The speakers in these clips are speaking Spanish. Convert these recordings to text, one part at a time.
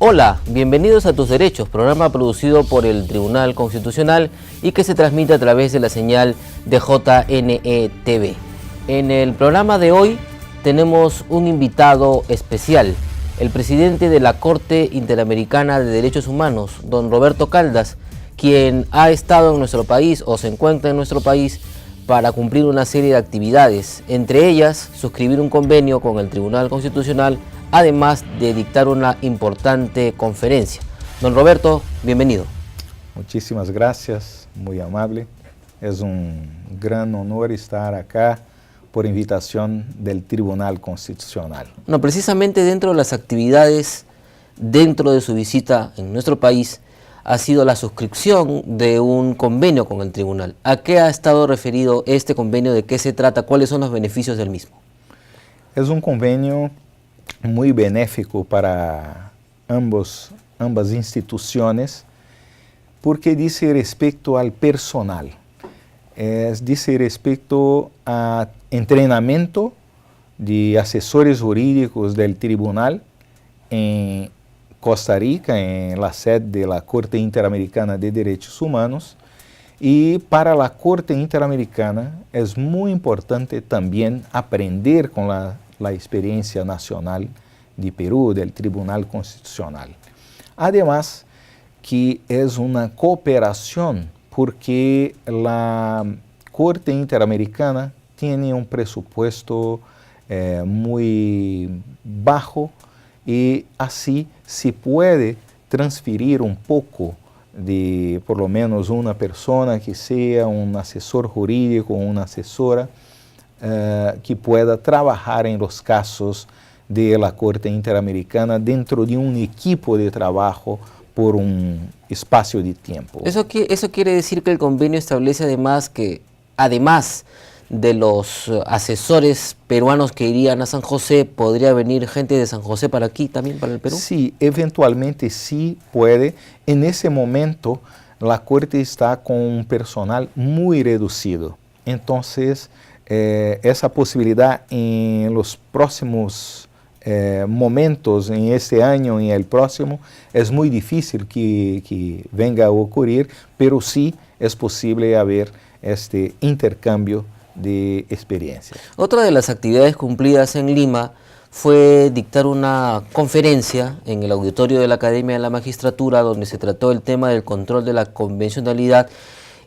Hola, bienvenidos a Tus Derechos, programa producido por el Tribunal Constitucional y que se transmite a través de la señal de JNE-TV. En el programa de hoy tenemos un invitado especial, el presidente de la Corte Interamericana de Derechos Humanos, don Roberto Caldas, quien ha estado en nuestro país o se encuentra en nuestro país para cumplir una serie de actividades, entre ellas suscribir un convenio con el Tribunal Constitucional, además de dictar una importante conferencia. Don Roberto, bienvenido. Muchísimas gracias, muy amable. Es un gran honor estar acá por invitación del Tribunal Constitucional. No, precisamente dentro de las actividades, dentro de su visita en nuestro país, ha sido la suscripción de un convenio con el tribunal. ¿A qué ha estado referido este convenio? ¿De qué se trata? ¿Cuáles son los beneficios del mismo? Es un convenio muy benéfico para ambas instituciones porque dice respecto al personal, dice respecto a entrenamiento de asesores jurídicos del tribunal en Costa Rica, en la sede de la Corte Interamericana de Derechos Humanos. Y para la Corte Interamericana es muy importante también aprender con la experiencia nacional de Perú, del Tribunal Constitucional. Además, que es una cooperación porque la Corte Interamericana tiene un presupuesto muy bajo y así se puede transferir un poco de por lo menos una persona que sea un asesor jurídico o una asesora que pueda trabajar en los casos de la Corte Interamericana dentro de un equipo de trabajo por un espacio de tiempo. Eso quiere decir que el convenio establece además que, además de los asesores peruanos que irían a San José, ¿podría venir gente de San José para aquí también, para el Perú? Sí, eventualmente sí puede. En ese momento la Corte está con un personal muy reducido. Entonces, esa posibilidad en los próximos momentos, en este año y el próximo, es muy difícil que venga a ocurrir, pero sí es posible haber este intercambio de experiencia. Otra de las actividades cumplidas en Lima fue dictar una conferencia en el auditorio de la Academia de la Magistratura donde se trató el tema del control de la convencionalidad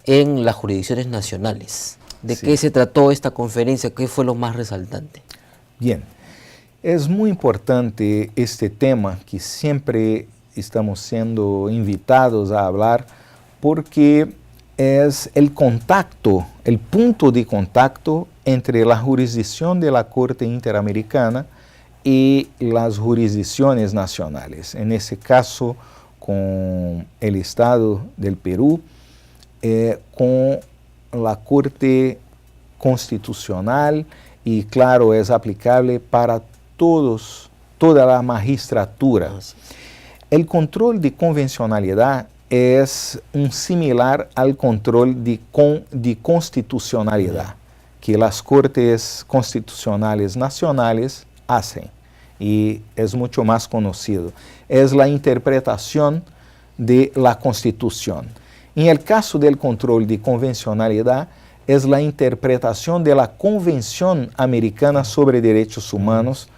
en las jurisdicciones nacionales. ¿De qué se trató esta conferencia? ¿Qué fue lo más resaltante? Bien, es muy importante este tema que siempre estamos siendo invitados a hablar porque es el contacto, el punto de contacto entre la jurisdicción de la Corte Interamericana y las jurisdicciones nacionales. En ese caso, con el Estado del Perú, con la Corte Constitucional y, claro, es aplicable para toda la magistratura. El control de convencionalidad es un similar al control de constitucionalidad que las Cortes Constitucionales nacionales hacen y es mucho más conocido. Es la interpretación de la Constitución. En el caso del control de convencionalidad, es la interpretación de la Convención Americana sobre Derechos Humanos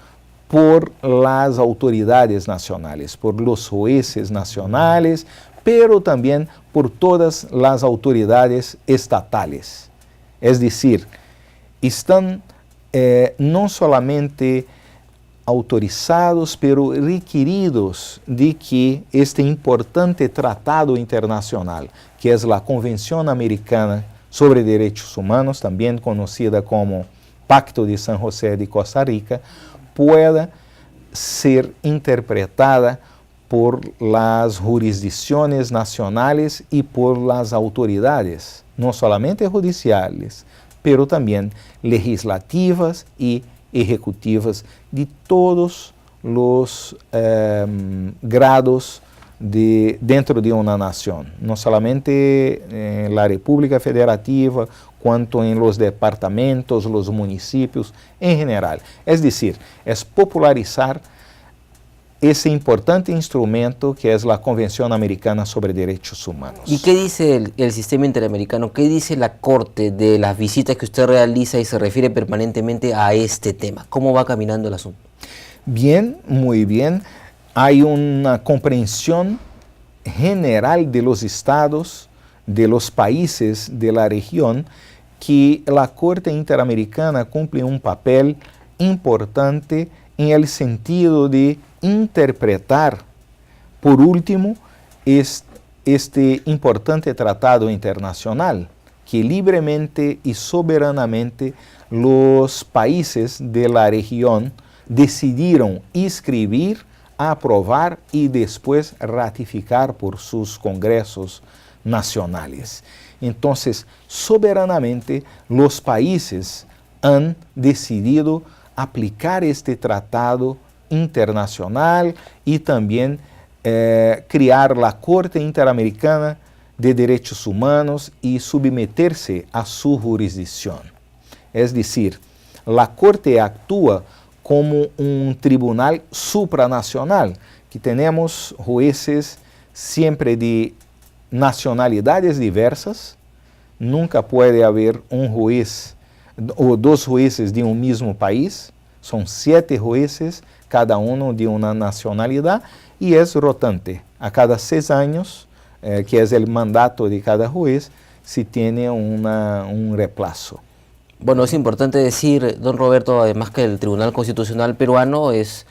por las autoridades nacionales, por los jueces nacionales, pero también por todas las autoridades estatales. Es decir, están no solamente autorizados, pero requeridos de que este importante tratado internacional, que es la Convención Americana sobre Derechos Humanos, también conocida como Pacto de San José de Costa Rica, pueda ser interpretada por las jurisdicciones nacionales y por las autoridades, no solamente judiciales, pero también legislativas y ejecutivas de todos los grados dentro de una nación, no solamente en la República Federativa, cuanto en los departamentos, los municipios en general. Es decir, es popularizar ese importante instrumento que es la Convención Americana sobre Derechos Humanos. ¿Y qué dice el sistema interamericano? ¿Qué dice la Corte de las visitas que usted realiza y se refiere permanentemente a este tema? ¿Cómo va caminando el asunto? Bien, muy bien. Hay una comprensión general de los estados, de los países de la región, que la Corte Interamericana cumple un papel importante en el sentido de interpretar, por último, este importante tratado internacional que libremente y soberanamente los países de la región decidieron inscribir, aprobar y después ratificar por sus congresos nacionales. Entonces, soberanamente, los países han decidido aplicar este tratado internacional y también crear la Corte Interamericana de Derechos Humanos y submeterse a su jurisdicción. Es decir, la Corte actúa como un tribunal supranacional, que tenemos jueces siempre de nacionalidades diversas. Nunca puede haber un juez o dos jueces de un mismo país. Son 7 jueces, cada uno de una nacionalidad, y es rotante. A cada 6 años, que es el mandato de cada juez, se tiene un reemplazo. Bueno, es importante decir, don Roberto, además que el Tribunal Constitucional peruano es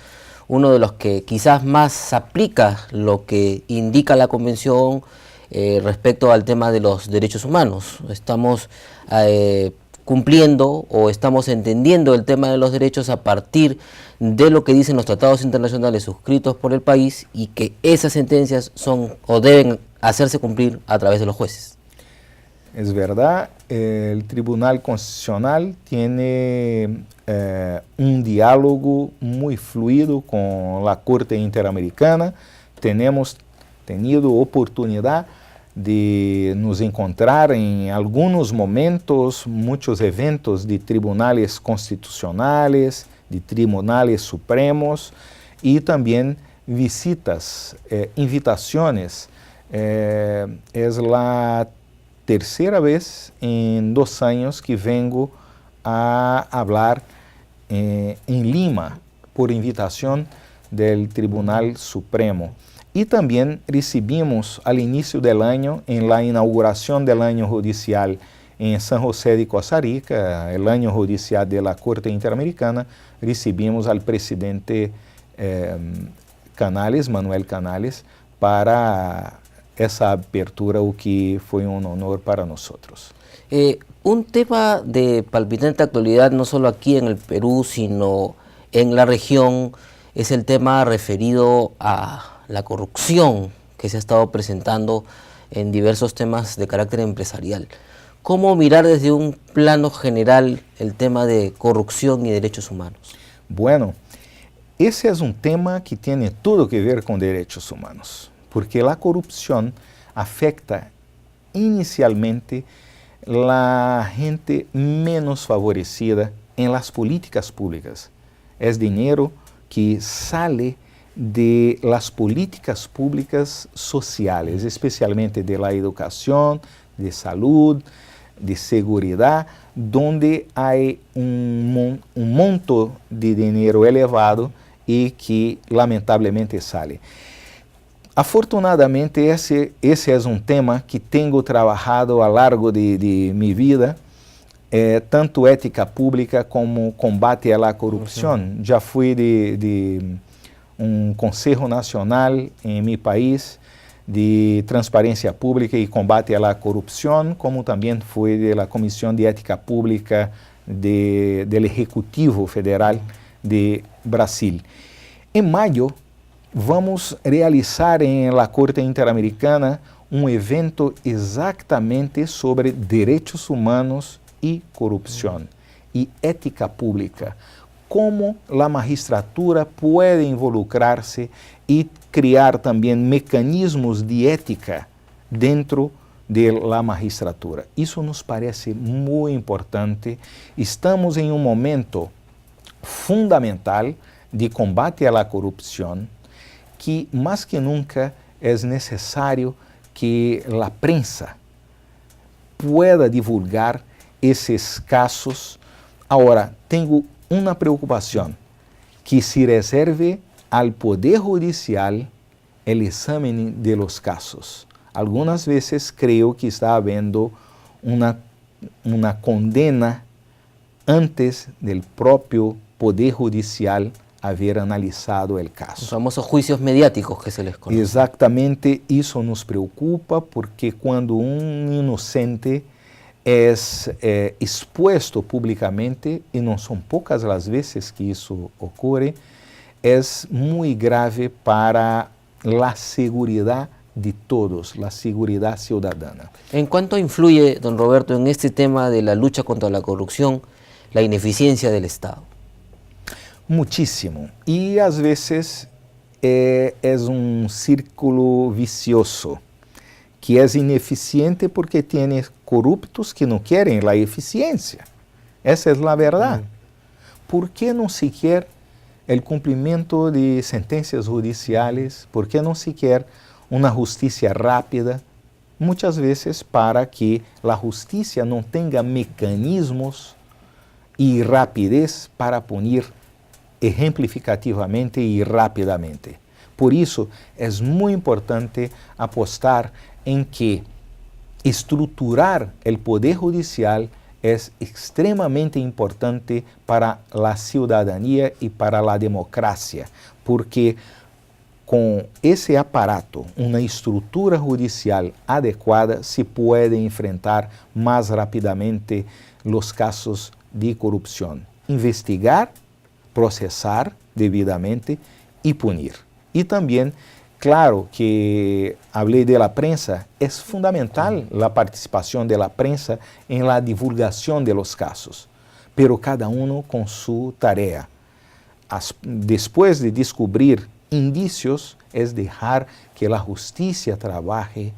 uno de los que quizás más aplica lo que indica la Convención respecto al tema de los derechos humanos. Estamos cumpliendo o estamos entendiendo el tema de los derechos a partir de lo que dicen los tratados internacionales suscritos por el país y que esas sentencias son o deben hacerse cumplir a través de los jueces. Es verdad, el Tribunal Constitucional tiene un diálogo muy fluido con la Corte Interamericana. Tenemos tenido oportunidad de nos encontrar en algunos momentos, muchos eventos de tribunales constitucionales, de tribunales supremos y también visitas, invitaciones. Es la tercera vez en 2 años que vengo a hablar en Lima por invitación del Tribunal Supremo. Y también recibimos al inicio del año, en la inauguración del año judicial en San José de Costa Rica, el año judicial de la Corte Interamericana, recibimos al presidente Canales, Manuel Canales, para essa abertura, o que foi um honor para nós. Un tema de palpitante actualidad, no solo aquí en el Perú, sino en la región, es el tema referido a la corrupción que se ha estado presentando en diversos temas de carácter empresarial. ¿Cómo mirar desde un plano general el tema de corrupción y derechos humanos? Bueno, ese es un tema que tiene todo que ver con derechos humanos, porque la corrupción afecta inicialmente la gente menos favorecida en las políticas públicas. Es dinero que sale de las políticas públicas sociales, especialmente de la educación, de salud, de seguridad, donde hay un monto de dinero elevado y que lamentablemente sale. Afortunadamente, esse é um tema que tenho trabalhado ao largo de minha vida, tanto ética pública como combate à corrupção. Já fui de um Conselho Nacional em meu país de Transparência Pública e Combate à Corrupção, como também fui da Comissão de Ética Pública do Executivo Federal de Brasil. Em maio, vamos realizar em la Corte Interamericana um evento exatamente sobre direitos humanos e corrupção e ética pública. Como a magistratura pode involucrar-se e criar também mecanismos de ética dentro da magistratura. Isso nos parece muito importante. Estamos em um momento fundamental de combate à corrupção. que más que nunca es necesario que la prensa pueda divulgar esos casos. Ahora, tengo una preocupación, que se reserve al Poder Judicial el examen de los casos. Algunas veces creo que está habiendo una condena antes del propio Poder Judicial haber analizado el caso. Los famosos juicios mediáticos que se les conoce. Exactamente, eso nos preocupa porque cuando un inocente es expuesto públicamente, y no son pocas las veces que eso ocurre, es muy grave para la seguridad de todos, la seguridad ciudadana. ¿En cuánto influye, don Roberto, en este tema de la lucha contra la corrupción, la ineficiencia del Estado? Muchísimo. Y a veces es un círculo vicioso, que es ineficiente porque tiene corruptos que no quieren la eficiencia. Esa es la verdad. ¿Por qué no se quiere el cumplimiento de sentencias judiciales? ¿Por qué no se quiere una justicia rápida? Muchas veces para que la justicia no tenga mecanismos y rapidez para punir ejemplificativamente y rápidamente. Por eso es muy importante apostar en que estructurar el Poder Judicial es extremadamente importante para la ciudadanía y para la democracia, porque con ese aparato, una estructura judicial adecuada, se puede enfrentar más rápidamente los casos de corrupción, investigar, procesar debidamente y punir. Y también, claro que hablé de la prensa, es fundamental la participación de la prensa en la divulgación de los casos, pero cada uno con su tarea. Después de descubrir indicios, es dejar que la justicia trabaje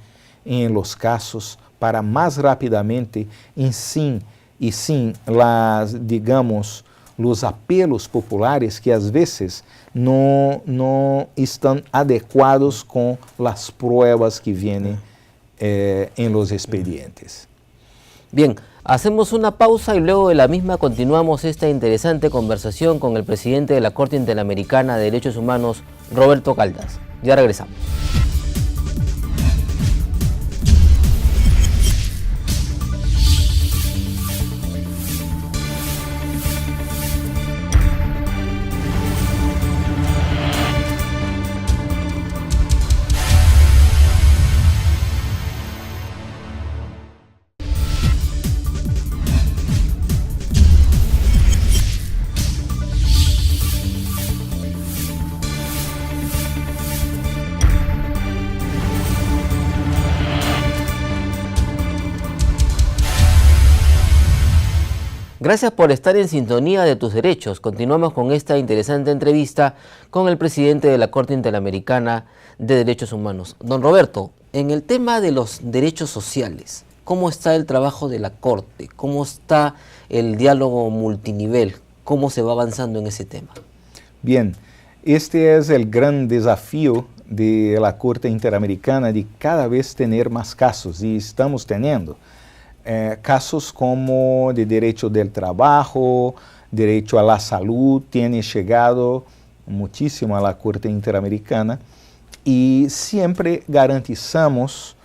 en los casos para más rápidamente y sin las, digamos, los apelos populares que a veces no están adecuados con las pruebas que vienen en los expedientes. Bien, hacemos una pausa y luego de la misma continuamos esta interesante conversación con el presidente de la Corte Interamericana de Derechos Humanos, Roberto Caldas. Ya regresamos. Gracias por estar en sintonía de tus derechos. Continuamos con esta interesante entrevista con el presidente de la Corte Interamericana de Derechos Humanos. Don Roberto, en el tema de los derechos sociales, ¿cómo está el trabajo de la Corte? ¿Cómo está el diálogo multinivel? ¿Cómo se va avanzando en ese tema? Bien, este es el gran desafío de la Corte Interamericana, de cada vez tener más casos, y estamos teniendo. Casos como de derecho del trabajo, derecho a la salud, tiene llegado muchísimo a la Corte Interamericana y siempre garantizamos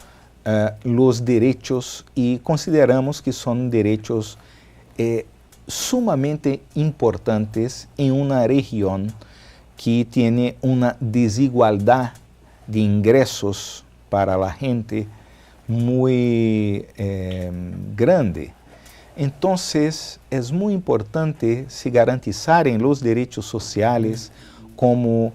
los derechos y consideramos que son derechos sumamente importantes en una región que tiene una desigualdad de ingresos para la gente muy grande. Entonces, es muy importante se garantizar en los derechos sociales como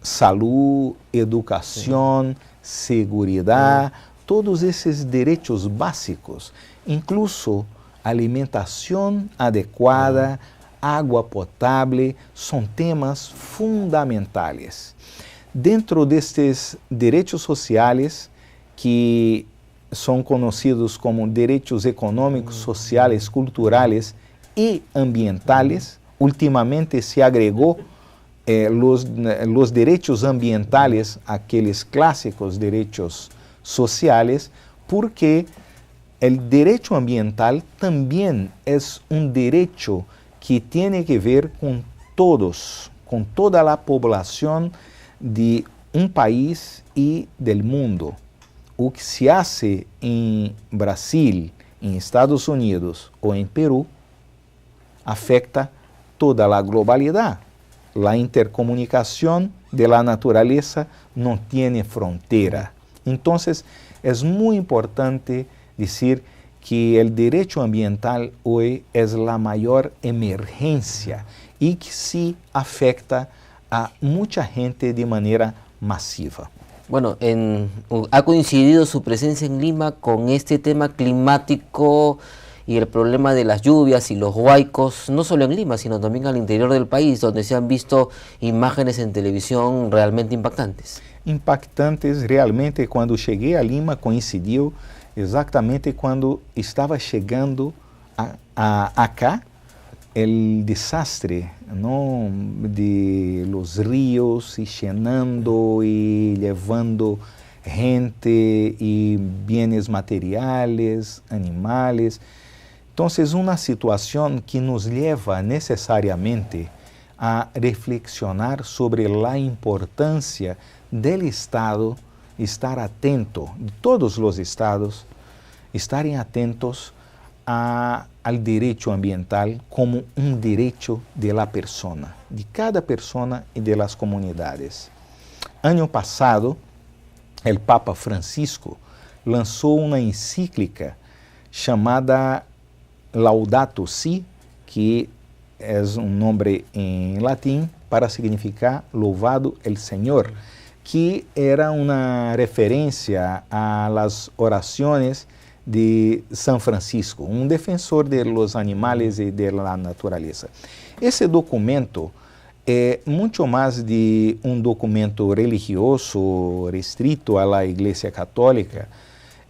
salud, educación, seguridad, todos esos derechos básicos, incluso alimentación adecuada, agua potable, son temas fundamentales. Dentro de estos derechos sociales, que son conocidos como derechos económicos, sociales, culturales y ambientales, últimamente se agregó los derechos ambientales, aquellos clásicos derechos sociales, porque el derecho ambiental también es un derecho que tiene que ver con todos, con toda la población de un país y del mundo. O que se hace en Brasil, en Estados Unidos o en Perú, afecta toda la globalidad. La intercomunicación de la naturaleza no tiene frontera. Entonces, es muy importante decir que el derecho ambiental hoy es la mayor emergencia y que sí afecta a mucha gente de manera masiva. Bueno, ha coincidido su presencia en Lima con este tema climático y el problema de las lluvias y los huaicos, no solo en Lima, sino también al interior del país, donde se han visto imágenes en televisión realmente impactantes. Impactantes realmente. Cuando llegué a Lima coincidiu exatamente quando estava chegando acá el desastre, ¿no?, de los ríos y llenando y llevando gente y bienes materiales, animales. Entonces, una situación que nos lleva necesariamente a reflexionar sobre la importancia del Estado estar atento, de todos los estados, estarem atentos al derecho ambiental como un derecho de la persona, de cada persona y de las comunidades. Año pasado, el Papa Francisco lançou uma encíclica chamada Laudato Si, que é um nome em latim para significar louvado el Señor, que era uma referência a las orações de San Francisco, um defensor de los animales e de la naturaleza. Esse documento é muito mais de um documento religioso restrito à la Igreja Católica.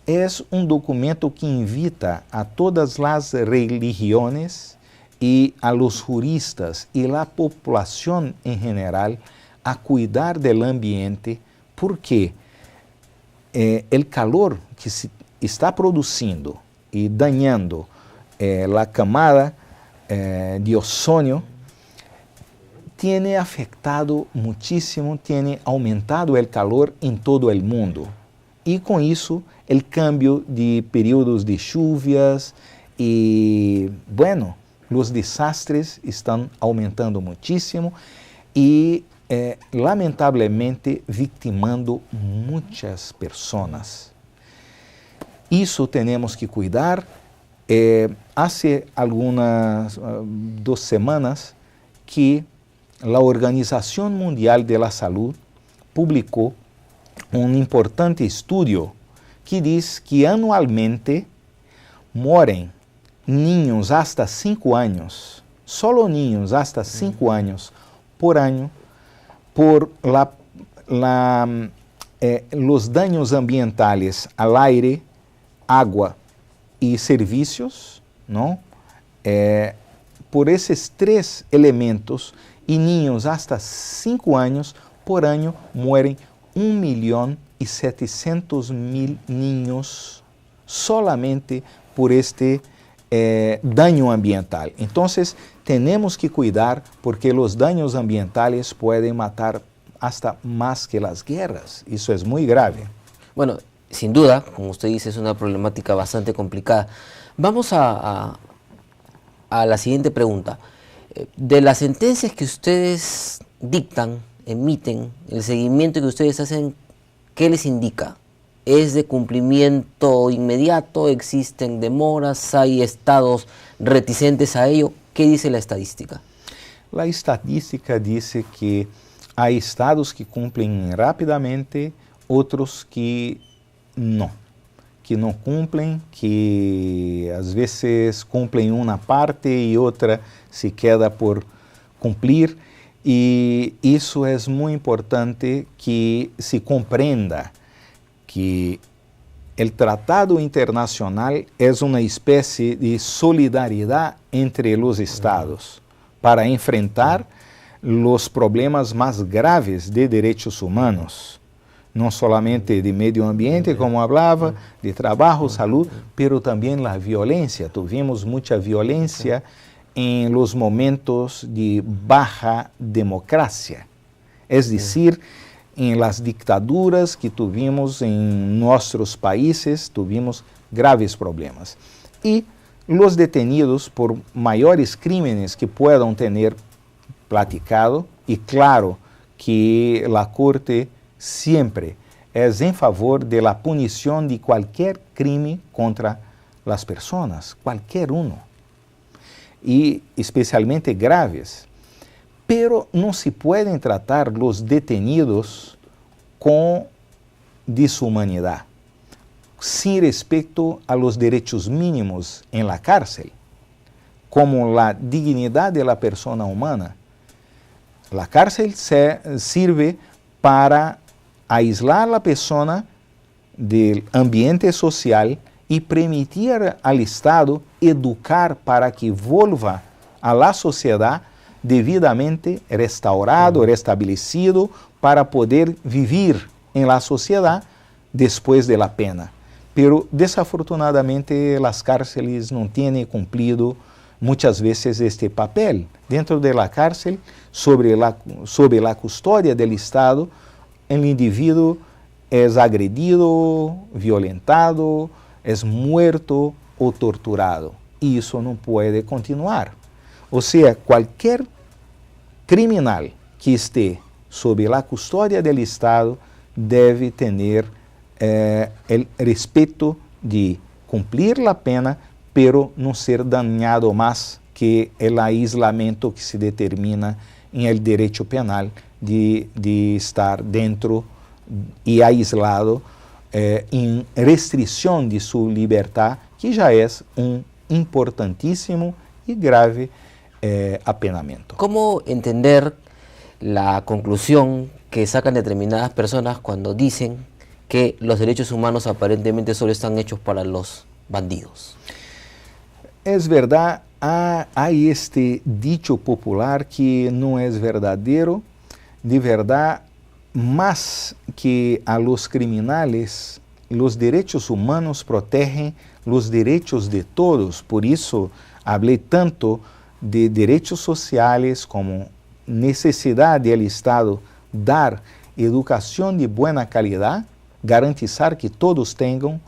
É um documento que invita a todas as religiões e a los juristas e a população em geral a cuidar del ambiente, porque o calor que se está produzindo e dañando a camada de ozônio tiene afectado muchísimo, tiene aumentado el calor en todo el mundo. Y con eso, el cambio de periodos de lluvias y, bueno, los desastres están aumentando muchísimo y, lamentablemente, victimando muchas personas. Isso tenemos que cuidar. Hace algunas 2 semanas que la Organización Mundial de la Salud publicó un importante estudio que dice que anualmente mueren niños hasta 5 años, solo niños hasta 5 años por año, por los daños ambientales al aire, agua y servicios, ¿no? Por esos 3 elementos, y niños hasta 5 años por año mueren 1.700.000 niños solamente por este daño ambiental. Entonces, tenemos que cuidar porque los daños ambientales pueden matar hasta más que las guerras. Eso es muy grave. Bueno, sin duda, como usted dice, es una problemática bastante complicada. Vamos a la siguiente pregunta. De las sentencias que ustedes dictan, emiten, el seguimiento que ustedes hacen, ¿qué les indica? ¿Es de cumplimiento inmediato? ¿Existen demoras? ¿Hay estados reticentes a ello? ¿Qué dice la estadística? La estadística dice que hay estados que cumplen rápidamente, otros que no cumplen, que às vezes cumplem uma parte e outra se queda por cumprir, e isso é muito importante que se compreenda que o tratado internacional é uma espécie de solidariedade entre os estados para enfrentar los problemas más graves de derechos humanos, no solamente de medio ambiente, como hablaba, de trabajo, salud, pero también la violencia. Tuvimos mucha violencia en los momentos de baja democracia, es decir, en las dictaduras que tuvimos en nuestros países, tuvimos graves problemas. Y los detenidos por mayores crímenes que puedan tener platicado, y claro que la Corte siempre es en favor de la punición de cualquier crimen contra las personas, cualquier uno, y especialmente graves. Pero no se pueden tratar los detenidos con deshumanidad, sin respecto a los derechos mínimos en la cárcel, como la dignidad de la persona humana. La cárcel sirve para aislar a la persona del ambiente social y permitir al Estado educar para que vuelva a la sociedad devidamente restaurado, restablecido, para poder vivir en la sociedad después de la pena. Pero desafortunadamente las cárceles no tienen cumplido muchas veces este papel. Dentro de la cárcel, sobre la custodia del Estado, el individuo es agredido, violentado, es muerto o torturado. Y eso no puede continuar. O sea, cualquier criminal que esté sob la custodia del Estado debe tener el respeto de cumplir la pena, pero no ser dañado más que el aislamiento que se determina en el derecho penal de estar dentro y aislado en restricción de su libertad, que ya es un importantísimo y grave apenamiento. ¿Cómo entender la conclusión que sacan determinadas personas cuando dicen que los derechos humanos aparentemente solo están hechos para los bandidos? Es verdad, hay este dicho popular que no es verdadero. De verdad, más que a los criminales, los derechos humanos protegen los derechos de todos. Por eso hablé tanto de derechos sociales como necesidad del Estado dar educación de buena calidad, garantizar que todos tengan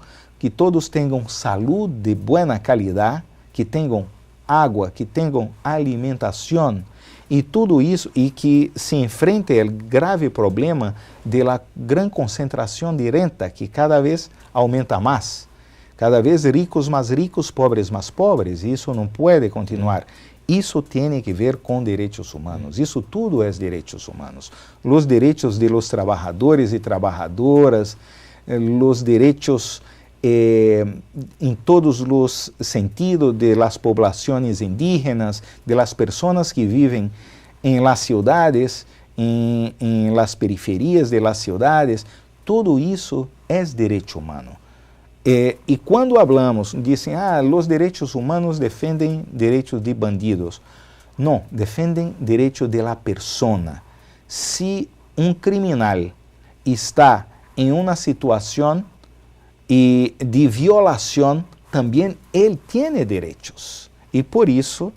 salud de buena calidad, que tengan agua, que tengan alimentación y todo eso, y que se enfrente el grave problema de la gran concentración de renta que cada vez aumenta más. Cada vez ricos más ricos, pobres más pobres, y eso no puede continuar. Isso tem que ver com direitos humanos. Isso tudo é direitos humanos. Os direitos de los trabajadores e trabajadoras, os direitos em todos os sentidos de las poblaciones indígenas, de las personas que vivem em las ciudades, em las periferias de las ciudades, tudo isso é direito humano. E quando hablamos, dizem, os direitos humanos defendem direitos de bandidos. Não, defendem direito de la persona. Se um criminal está em uma situação de violação, também ele tem direitos. E por isso,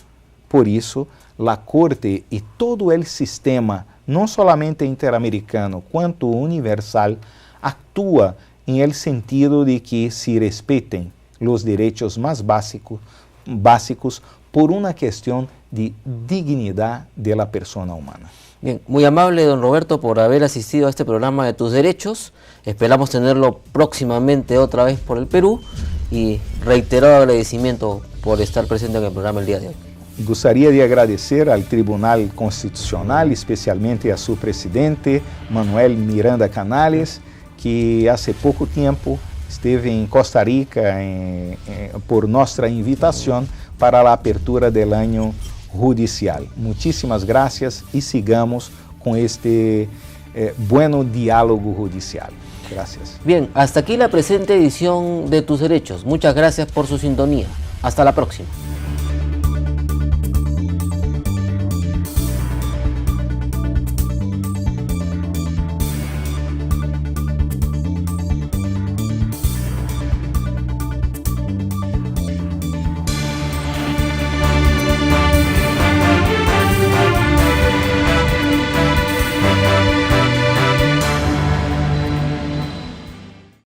a Corte e todo o sistema, não somente interamericano, quanto universal, atua em el sentido de que se respeitem os direitos mais básicos por uma questão de dignidade de la persona humana. Bien, muy amable don Roberto por haber asistido a este programa de Tus Derechos. Esperamos tenerlo próximamente otra vez por el Perú y reiterado agradecimiento por estar presente en el programa el día de hoy. Gostaria de agradecer ao Tribunal Constitucional, especialmente a seu presidente, Manuel Miranda Canales, que há pouco tempo esteve em Costa Rica por nossa invitação para a apertura do ano judicial. Muitíssimas graças e sigamos com este bueno diálogo judicial. Gracias. Bien, hasta aquí la presente edición de Tus Derechos. Muchas gracias por su sintonía. Hasta la próxima.